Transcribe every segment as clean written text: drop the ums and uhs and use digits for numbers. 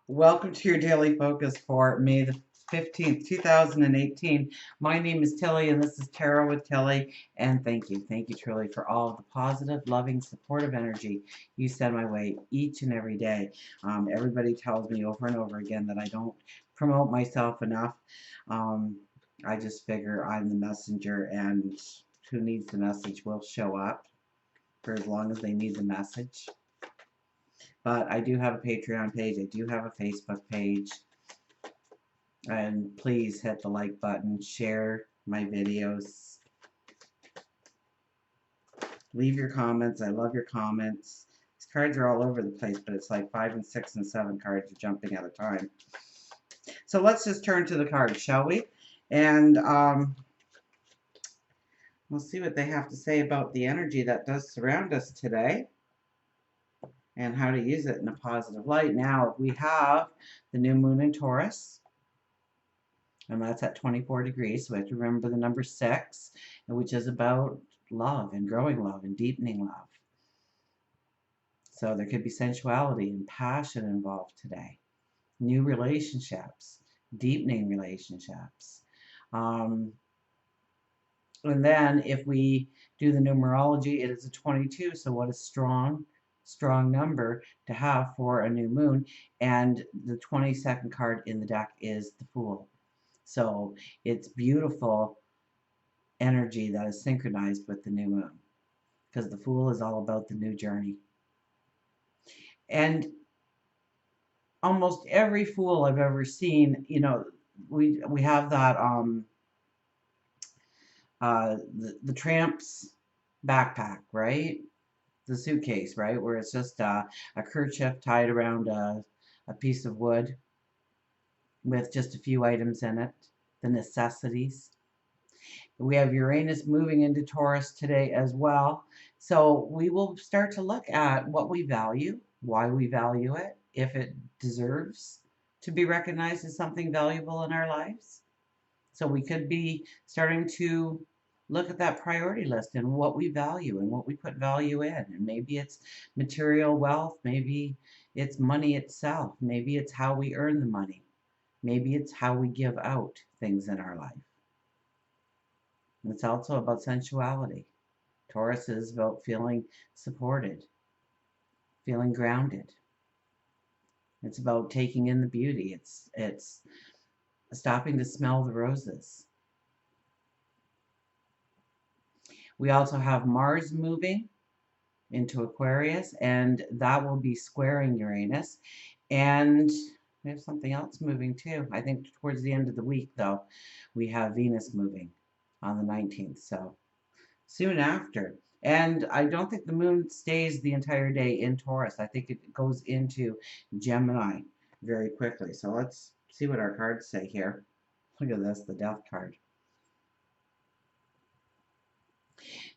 Welcome to your daily focus for May the 15th, 2018. My name is Tilly, and this is Tarot with Tilly. And thank you. Thank you truly for all of the positive, loving, supportive energy you send my way each and every day. Everybody tells me over and over again that I don't promote myself enough. Um, I just figure I'm the messenger, and who needs the message will show up for as long as they need the message. But I do have a Patreon page. I do have a Facebook page. And please hit the like button, share my videos, leave your comments. I love your comments. These cards are all over the place, but it's like 5 and 6 and 7 cards are jumping at a time. So let's just turn to the cards, shall we? And we'll see what they have to say about the energy that does surround us today and how to use it in a positive light. Now, we have the new moon in Taurus, and that's at 24 degrees. So we have to remember the number 6, which is about love and growing love and deepening love. So there could be sensuality and passion involved today. New relationships, deepening relationships. And then if we do the numerology, it is a 22. So what a strong number to have for a new moon. And the 22nd card in the deck is the Fool. So it's beautiful energy that is synchronized with the new moon, because the Fool is all about the new journey. And almost every Fool I've ever seen, you know, we have that the tramp's backpack, right? The suitcase, right, where it's just a kerchief tied around a piece of wood with just a few items in it, the necessities. We have Uranus moving into Taurus today as well. So we will start to look at what we value, why we value it, if it deserves to be recognized as something valuable in our lives. So we could be starting to look at that priority list and what we value and what we put value in. And maybe it's material wealth, maybe it's money itself, maybe it's how we earn the money, maybe it's how we give out things in our life. And it's also about sensuality. Taurus is about feeling supported, feeling grounded. It's about taking in the beauty. It's stopping to smell the roses. We also have Mars moving into Aquarius, and that will be squaring Uranus. And we have something else moving too. I think towards the end of the week, though, we have Venus moving on the 19th. So soon after. And I don't think the moon stays the entire day in Taurus. I think it goes into Gemini very quickly. So let's see what our cards say here. Look at this, the Death card.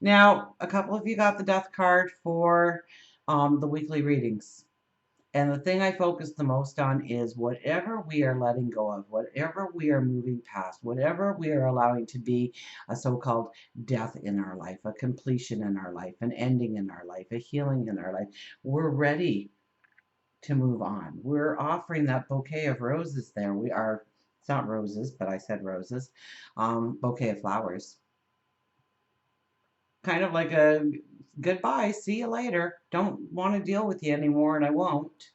Now, a couple of you got the Death card for the weekly readings. And the thing I focus the most on is whatever we are letting go of, whatever we are moving past, whatever we are allowing to be a so-called death in our life, a completion in our life, an ending in our life, a healing in our life. We're ready to move on. We're offering that bouquet of roses there. We are, it's not roses, but I said roses, bouquet of flowers. Kind of like a goodbye, see you later, don't want to deal with you anymore, and I won't.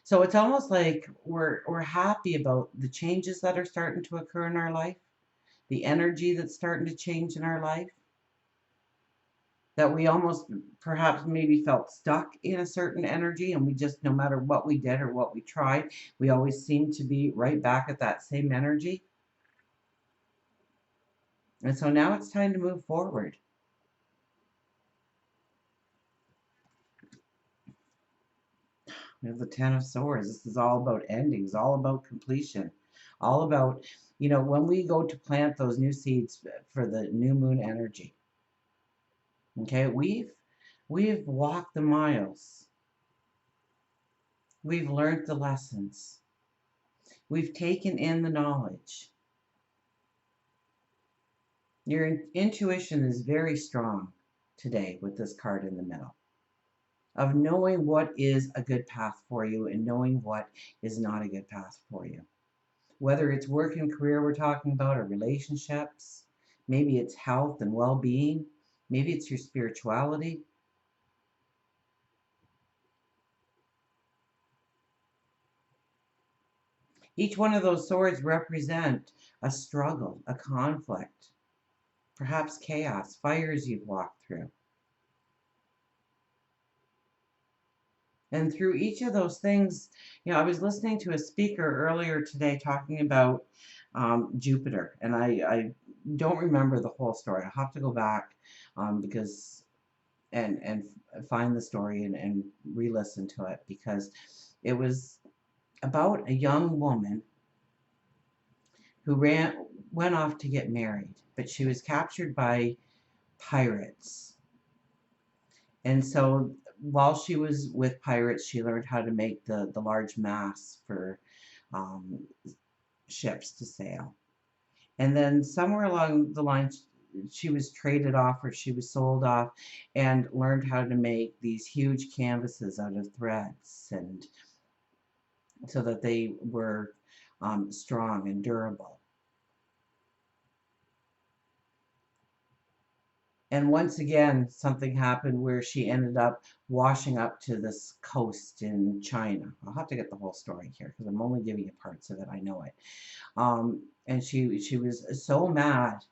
So it's almost like we're happy about the changes that are starting to occur in our life, the energy that's starting to change in our life, that we almost perhaps maybe felt stuck in a certain energy, and we just, no matter what we did or what we tried, we always seem to be right back at that same energy. And so now it's time to move forward. We have the Ten of Swords. This is all about endings, all about completion, all about, you know, when we go to plant those new seeds for the new moon energy. Okay, we've walked the miles. We've learned the lessons. We've taken in the knowledge. Your intuition is very strong today with this card in the middle. of knowing what is a good path for you and knowing what is not a good path for you. Whether it's work and career we're talking about, or relationships, maybe it's health and well-being, maybe it's your spirituality. Each one of those swords represent a struggle, a conflict, perhaps chaos, fires you've walked through. And through each of those things, I was listening to a speaker earlier today talking about Jupiter, and I don't remember the whole story. I'll have to go back because and find the story and re-listen to it, because it was about a young woman who went off to get married, but she was captured by pirates. And so while she was with pirates, she learned how to make the large masts for um, ships to sail. And then somewhere along the line, she was traded off, or she was sold off, and learned how to make these huge canvases out of threads, and so that they were strong and durable. And once again, something happened where she ended up washing up to this coast in China. I'll have to get the whole story here because I'm only giving you parts of it. I know it. And she was so mad,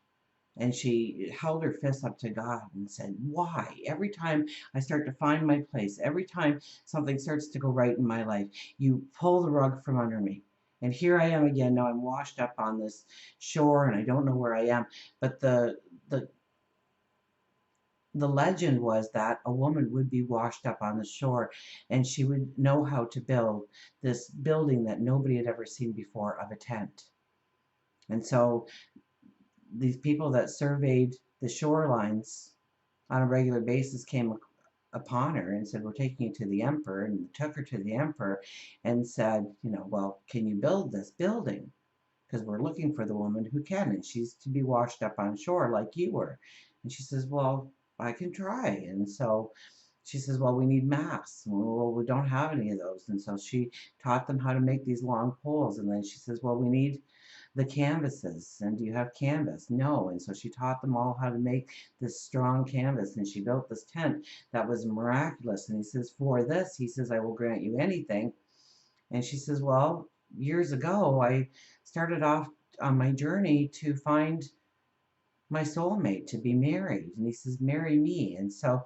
and she held her fist up to God and said, "Why? Every time I start to find my place, every time something starts to go right in my life, you pull the rug from under me. And here I am again. Now I'm washed up on this shore, and I don't know where I am." But the legend was that a woman would be washed up on the shore, and she would know how to build this building that nobody had ever seen before, of a tent. And so these people that surveyed the shorelines on a regular basis came upon her and said, "We're taking you to the emperor," and took her to the emperor and said, "Well, can you build this building? Because we're looking for the woman who can, and she's to be washed up on shore like you were." And she says, "Well, I can try." And so she says, "Well, we need masts." "Well, we don't have any of those." And so she taught them how to make these long poles. And then she says, "Well, we need the canvases. And do you have canvas?" "No." And so she taught them all how to make this strong canvas. And she built this tent that was miraculous. And he says, "For this," he says, "I will grant you anything." And she says, "Well, years ago, I started off on my journey to find my soulmate, to be married." And he says, "Marry me." And so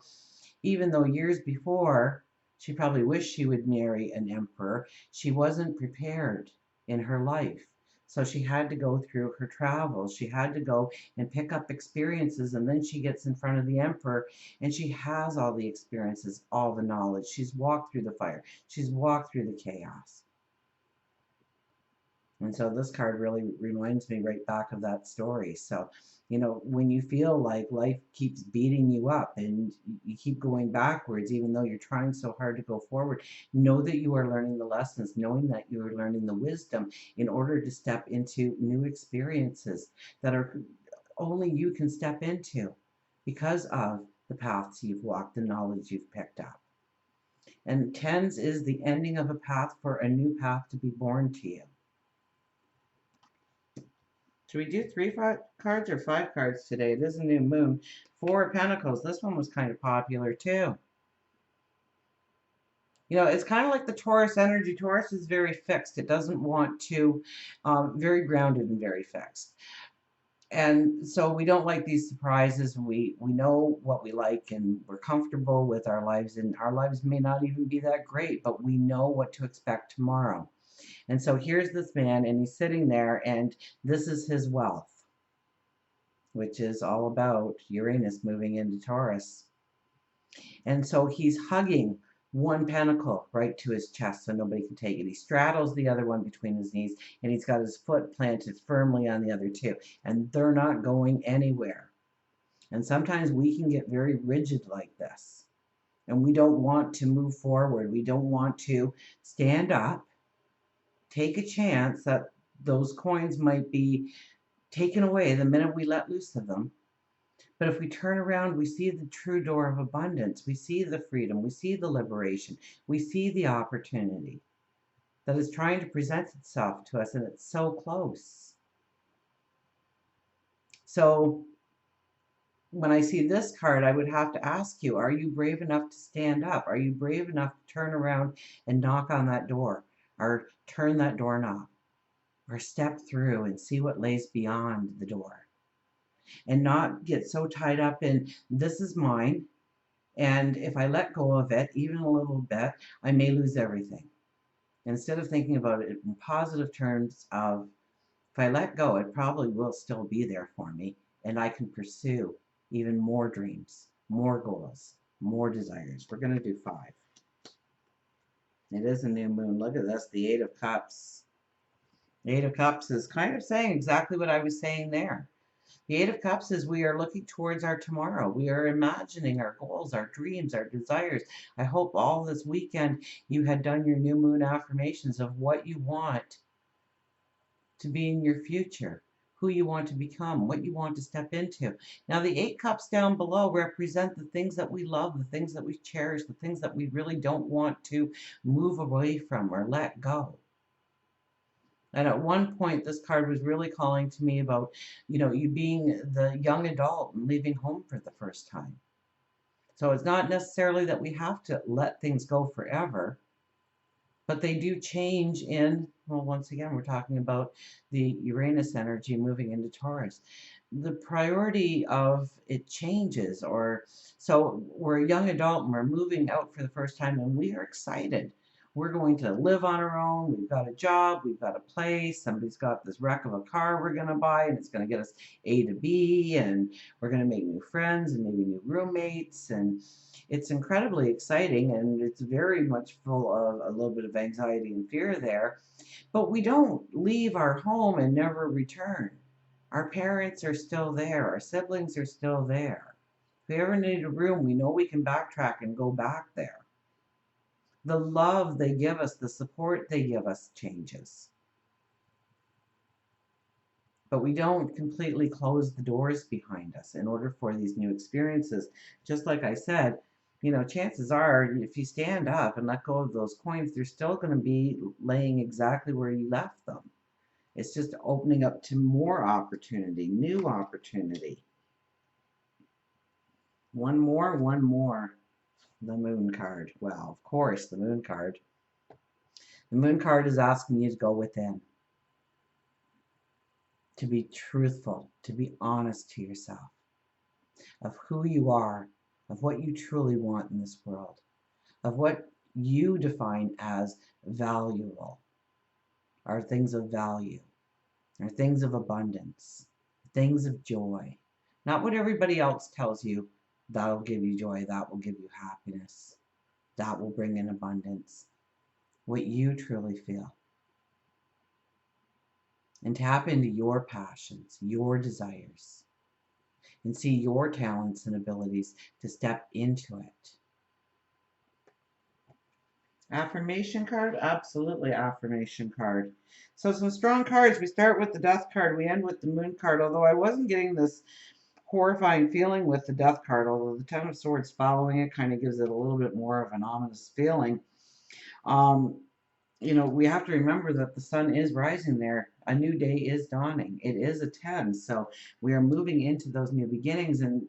even though years before she probably wished she would marry an emperor, she wasn't prepared in her life. So she had to go through her travels. She had to go and pick up experiences. And then she gets in front of the emperor, and she has all the experiences, all the knowledge. She's walked through the fire. She's walked through the chaos. And so this card really reminds me right back of that story. So, when you feel like life keeps beating you up and you keep going backwards, even though you're trying so hard to go forward, know that you are learning the lessons, knowing that you are learning the wisdom in order to step into new experiences that are only you can step into because of the paths you've walked, the knowledge you've picked up. And tens is the ending of a path for a new path to be born to you. Should we do 3 cards or 5 cards today? It is a new moon. 4 of Pentacles. This one was kind of popular too. It's kind of like the Taurus energy. Taurus is very fixed. It doesn't want to, very grounded and very fixed. And so we don't like these surprises. We know what we like, and we're comfortable with our lives. And our lives may not even be that great, but we know what to expect tomorrow. And so here's this man, and he's sitting there, and this is his wealth, which is all about Uranus moving into Taurus. And so he's hugging one pentacle right to his chest so nobody can take it. He straddles the other one between his knees, and he's got his foot planted firmly on the other two, and they're not going anywhere. And sometimes we can get very rigid like this, and we don't want to move forward. We don't want to stand up, take a chance that those coins might be taken away the minute we let loose of them. But if we turn around, we see the true door of abundance. We see the freedom. We see the liberation. We see the opportunity that is trying to present itself to us, and it's so close. So when I see this card, I would have to ask you, are you brave enough to stand up? Are you brave enough to turn around and knock on that door, or turn that doorknob, or step through and see what lays beyond the door, and not get so tied up in, this is mine, and if I let go of it, even a little bit, I may lose everything. Instead of thinking about it in positive terms of, if I let go, it probably will still be there for me, and I can pursue even more dreams, more goals, more desires. We're going to do 5. It is a new moon. Look at this, the 8 of Cups. The 8 of Cups is kind of saying exactly what I was saying there. The 8 of Cups is we are looking towards our tomorrow. We are imagining our goals, our dreams, our desires. I hope all this weekend you had done your new moon affirmations of what you want to be in your future, who you want to become, what you want to step into. Now, the 8 cups down below represent the things that we love, the things that we cherish, the things that we really don't want to move away from or let go. And at one point, this card was really calling to me about, you being the young adult and leaving home for the first time. So it's not necessarily that we have to let things go forever, but they do change in, well, once again, we're talking about the Uranus energy moving into Taurus. The priority of it changes, so we're a young adult and we're moving out for the first time and we are excited. We're going to live on our own. We've got a job. We've got a place. Somebody's got this wreck of a car we're going to buy, and it's going to get us A to B, and we're going to make new friends and maybe new roommates. And it's incredibly exciting, and it's very much full of a little bit of anxiety and fear there. But we don't leave our home and never return. Our parents are still there. Our siblings are still there. If we ever need a room, we know we can backtrack and go back there. The love they give us, the support they give us changes. But we don't completely close the doors behind us in order for these new experiences. Just like I said, chances are if you stand up and let go of those coins, they're still going to be laying exactly where you left them. It's just opening up to more opportunity, new opportunity. One more. The Moon card. Well, of course, the Moon card. The Moon card is asking you to go within, to be truthful, to be honest to yourself, of who you are, of what you truly want in this world, of what you define as valuable, are things of value, are things of abundance, things of joy. Not what everybody else tells you, that'll give you joy, that will give you happiness, that will bring in abundance. What you truly feel. And tap into your passions, your desires, and see your talents and abilities to step into it. Affirmation card? Absolutely affirmation card. So some strong cards. We start with the Death card. We end with the Moon card, although I wasn't getting this horrifying feeling with the Death card, although the Ten of Swords following it kind of gives it a little bit more of an ominous feeling. We have to remember that the sun is rising there. A new day is dawning. It is a 10, so we are moving into those new beginnings. And,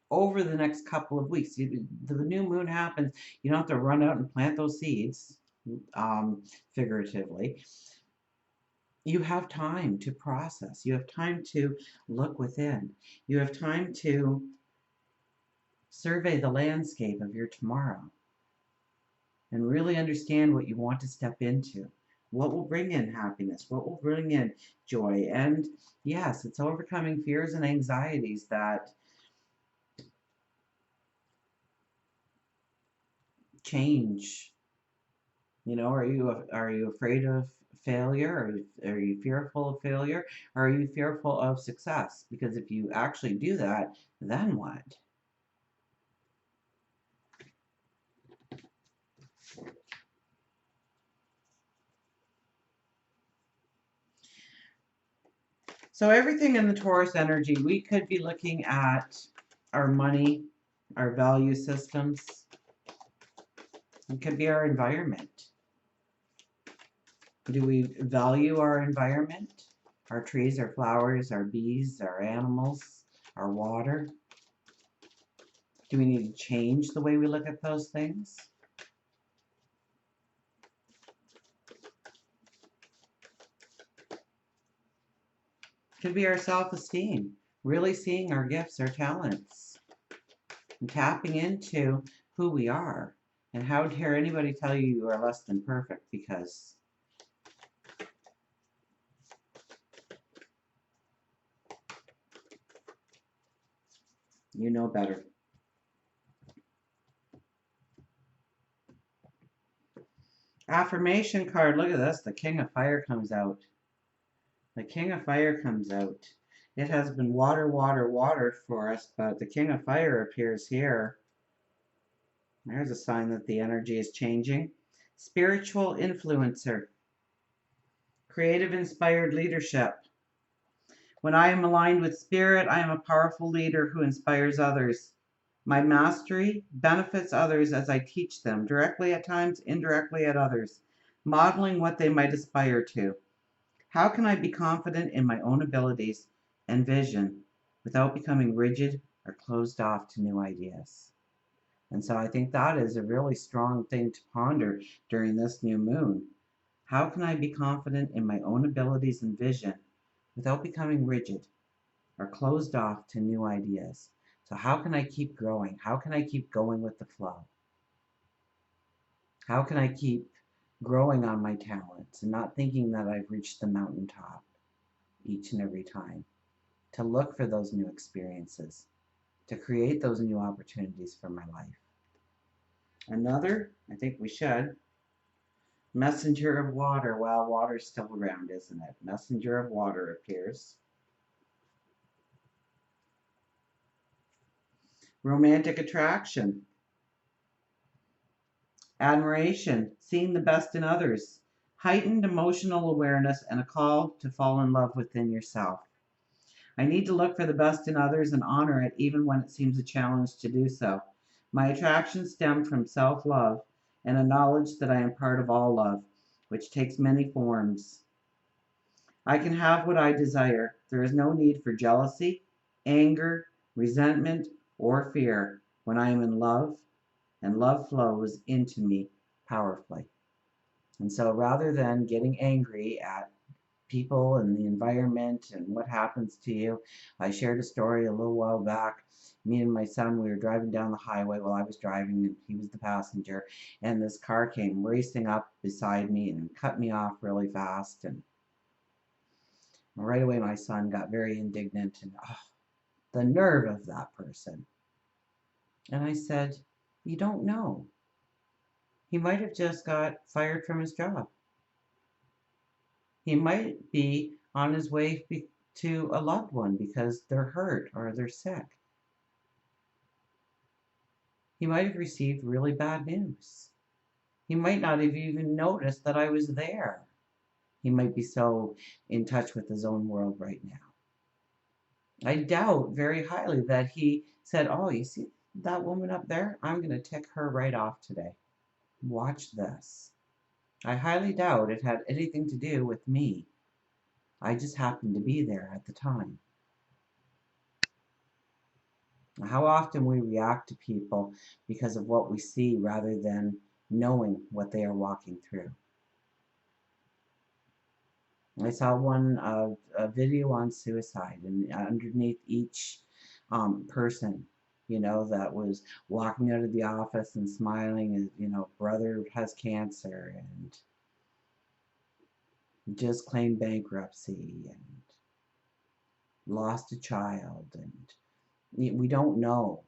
over the next couple of weeks, the new moon happens. You don't have to run out and plant those seeds, figuratively. You have time to process. You have time to look within. You have time to survey the landscape of your tomorrow and really understand what you want to step into. What will bring in happiness? What will bring in joy? And yes, it's overcoming fears and anxieties that change. Are you afraid of failure? Are you fearful of failure? Or are you fearful of success? Because if you actually do that, then what? So everything in the Taurus energy, we could be looking at our money, our value systems. It could be our environment. Do we value our environment? Our trees, our flowers, our bees, our animals, our water? Do we need to change the way we look at those things? Could be our self-esteem, really seeing our gifts, our talents, and tapping into who we are. And how dare anybody tell you you are less than perfect, because you know better. Affirmation card, look at this, the King of Fire comes out. The King of Fire comes out. It has been water, water, water for us, but the King of Fire appears here. There's a sign that the energy is changing. Spiritual influencer. Creative inspired leadership. When I am aligned with spirit, I am a powerful leader who inspires others. My mastery benefits others as I teach them, directly at times, indirectly at others, modeling what they might aspire to. How can I be confident in my own abilities and vision without becoming rigid or closed off to new ideas? And so I think that is a really strong thing to ponder during this new moon. How can I be confident in my own abilities and vision without becoming rigid or closed off to new ideas? So how can I keep growing? How can I keep going with the flow? How can I keep growing on my talents and not thinking that I've reached the mountaintop each and every time? To look for those new experiences, to create those new opportunities for my life. Another, I think we should, messenger of water. Well, water's still around, isn't it? Messenger of water appears. Romantic attraction. Admiration, seeing the best in others. Heightened emotional awareness and a call to fall in love within yourself. I need to look for the best in others and honor it even when it seems a challenge to do so. My attraction stemmed from self-love and a knowledge that I am part of all love, which takes many forms. I can have what I desire. There is no need for jealousy, anger, resentment, or fear when I am in love, and love flows into me powerfully. And so rather than getting angry at people and the environment and what happens to you, I shared a story a little while back. Me and my son, we were driving down the highway while I was driving and he was the passenger, and this car came racing up beside me and cut me off really fast, and right away my son got very indignant and the nerve of that person. And I said, you don't know. He might have just got fired from his job. He might be on his way to a loved one because they're hurt or they're sick. He might have received really bad news. He might not have even noticed that I was there. He might be so in touch with his own world right now. I doubt very highly that he said, oh, you see that woman up there? I'm going to tick her right off today. Watch this. I highly doubt it had anything to do with me. I just happened to be there at the time. How often we react to people because of what we see rather than knowing what they are walking through. I saw a video on suicide, and underneath each person, that was walking out of the office and smiling, and brother has cancer and just claimed bankruptcy and lost a child, and we don't know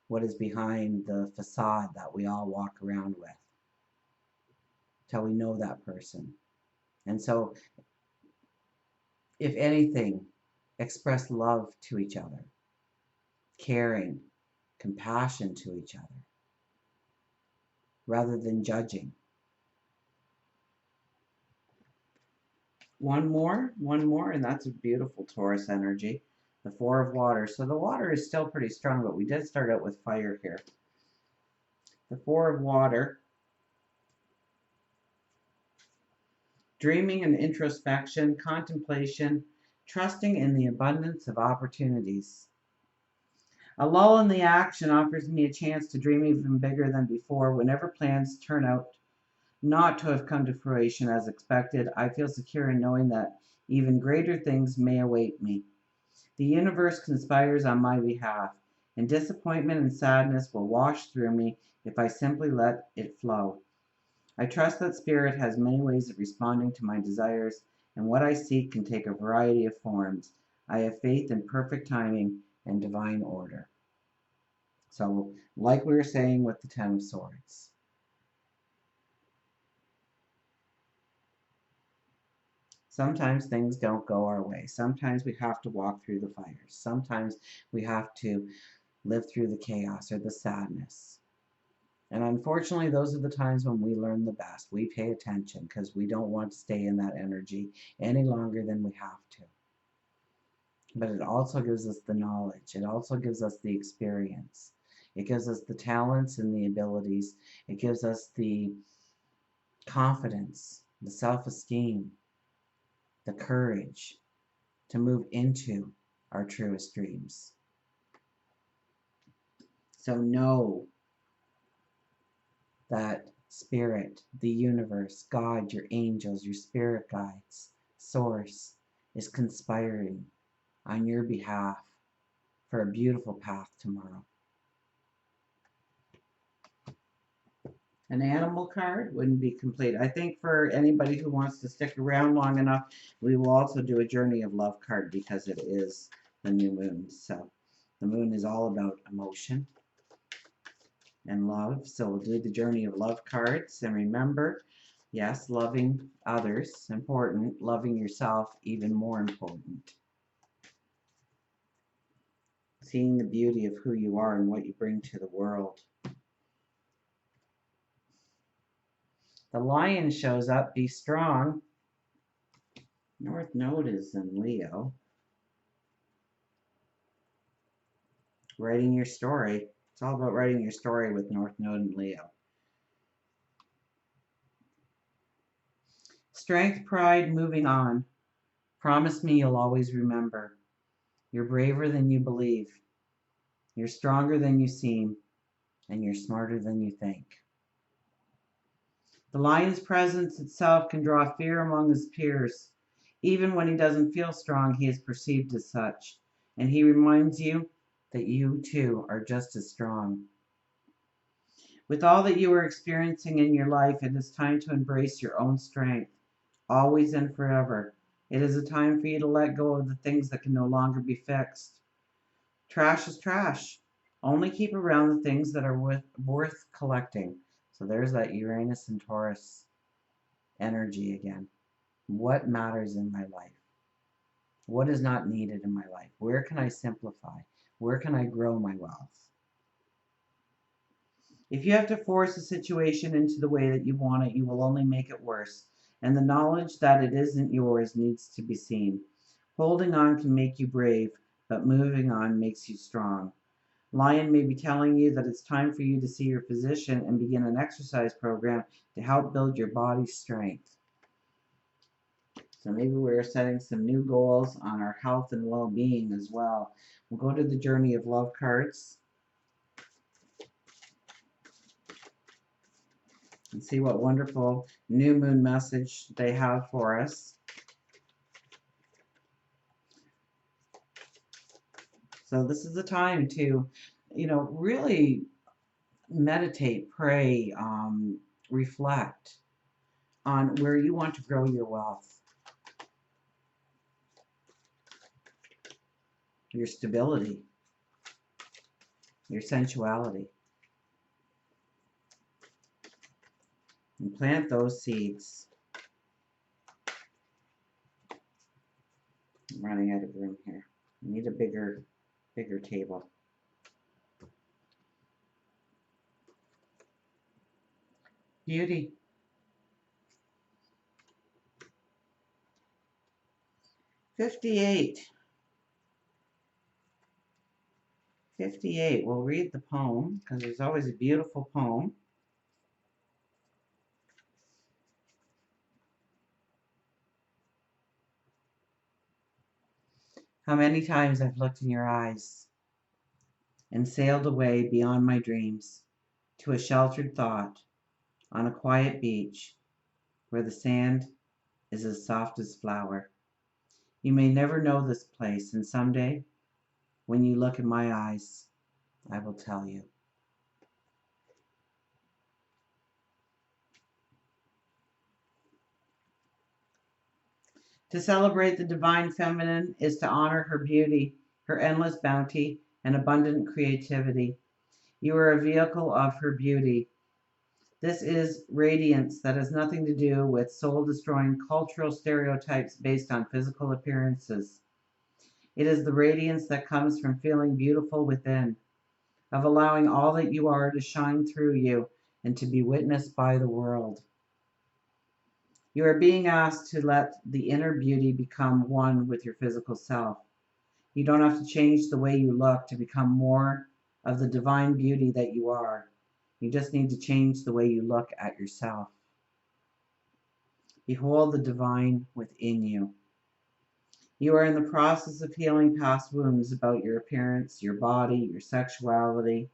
what is behind the facade that we all walk around with till we know that person. And so, if anything, express love to each other, caring, compassion to each other, rather than judging. One more, and that's a beautiful Taurus energy. The Four of Water. So the water is still pretty strong, but we did start out with fire here. The Four of Water. Dreaming and introspection, contemplation, trusting in the abundance of opportunities. A lull in the action offers me a chance to dream even bigger than before. Whenever plans turn out not to have come to fruition as expected, I feel secure in knowing that even greater things may await me. The universe conspires on my behalf, and disappointment and sadness will wash through me if I simply let it flow. I trust that Spirit has many ways of responding to my desires, and what I seek can take a variety of forms. I have faith in perfect timing and divine order. So, like we were saying with the Ten of Swords, sometimes things don't go our way. Sometimes we have to walk through the fires. Sometimes we have to live through the chaos or the sadness. And unfortunately, those are the times when we learn the best. We pay attention because we don't want to stay in that energy any longer than we have to. But it also gives us the knowledge. It also gives us the experience. It gives us the talents and the abilities. It gives us the confidence, the self-esteem, the courage to move into our truest dreams. So know that Spirit, the universe, God, your angels, your spirit guides, Source is conspiring on your behalf for a beautiful path tomorrow. An animal card wouldn't be complete. I think for anybody who wants to stick around long enough, we will also do a Journey of Love card because it is the new moon. So the moon is all about emotion and love. So we'll do the Journey of Love cards. And remember, yes, loving others, important. Loving yourself, even more important. Seeing the beauty of who you are and what you bring to the world. The Lion shows up. Be strong. North Node is in Leo. Writing your story. It's all about writing your story with North Node and Leo. Strength, pride, moving on. Promise me you'll always remember. You're braver than you believe. You're stronger than you seem. And you're smarter than you think. The lion's presence itself can draw fear among his peers. Even when he doesn't feel strong, he is perceived as such. And he reminds you that you too are just as strong. With all that you are experiencing in your life, it is time to embrace your own strength, always and forever. It is a time for you to let go of the things that can no longer be fixed. Trash is trash. Only keep around the things that are worth collecting. So there's that Uranus and Taurus energy again. What matters in my life? What is not needed in my life? Where can I simplify? Where can I grow my wealth? If you have to force a situation into the way that you want it, you will only make it worse. And the knowledge that it isn't yours needs to be seen. Holding on can make you brave, but moving on makes you strong. Lion may be telling you that it's time for you to see your physician and begin an exercise program to help build your body's strength. So maybe we're setting some new goals on our health and well-being as well. We'll go to the Journey of Love cards and see what wonderful new moon message they have for us. So this is the time to, really meditate, pray, reflect on where you want to grow your wealth, your stability, your sensuality. And plant those seeds. I'm running out of room here. I need a bigger table. Beauty. 58. 58. We'll read the poem because there's always a beautiful poem. How many times I've looked in your eyes and sailed away beyond my dreams to a sheltered thought on a quiet beach where the sand is as soft as flour. You may never know this place, and someday, when you look in my eyes, I will tell you. To celebrate the divine feminine is to honor her beauty, her endless bounty, and abundant creativity. You are a vehicle of her beauty. This is radiance that has nothing to do with soul-destroying cultural stereotypes based on physical appearances. It is the radiance that comes from feeling beautiful within, of allowing all that you are to shine through you and to be witnessed by the world. You are being asked to let the inner beauty become one with your physical self. You don't have to change the way you look to become more of the divine beauty that you are. You just need to change the way you look at yourself. Behold the divine within you. You are in the process of healing past wounds about your appearance, your body, your sexuality,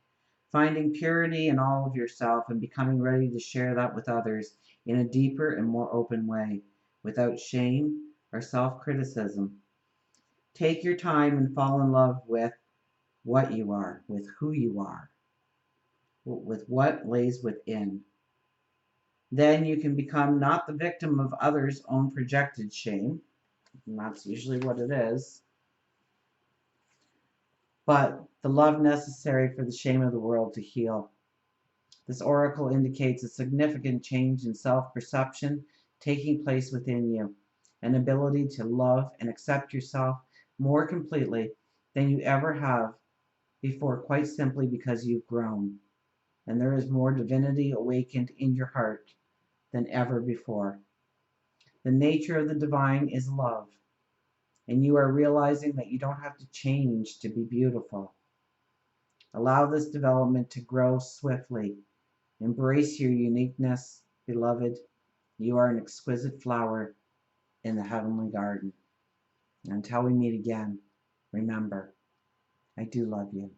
finding purity in all of yourself and becoming ready to share that with others in a deeper and more open way, without shame or self-criticism. Take your time and fall in love with what you are, with who you are, with what lays within. Then you can become not the victim of others' own projected shame, and that's usually what it is, but the love necessary for the shame of the world to heal. This oracle indicates a significant change in self-perception taking place within you, an ability to love and accept yourself more completely than you ever have before, quite simply because you've grown, and there is more divinity awakened in your heart than ever before. The nature of the divine is love, and you are realizing that you don't have to change to be beautiful. Allow this development to grow swiftly. Embrace your uniqueness, beloved. You are an exquisite flower in the heavenly garden. Until we meet again, remember, I do love you.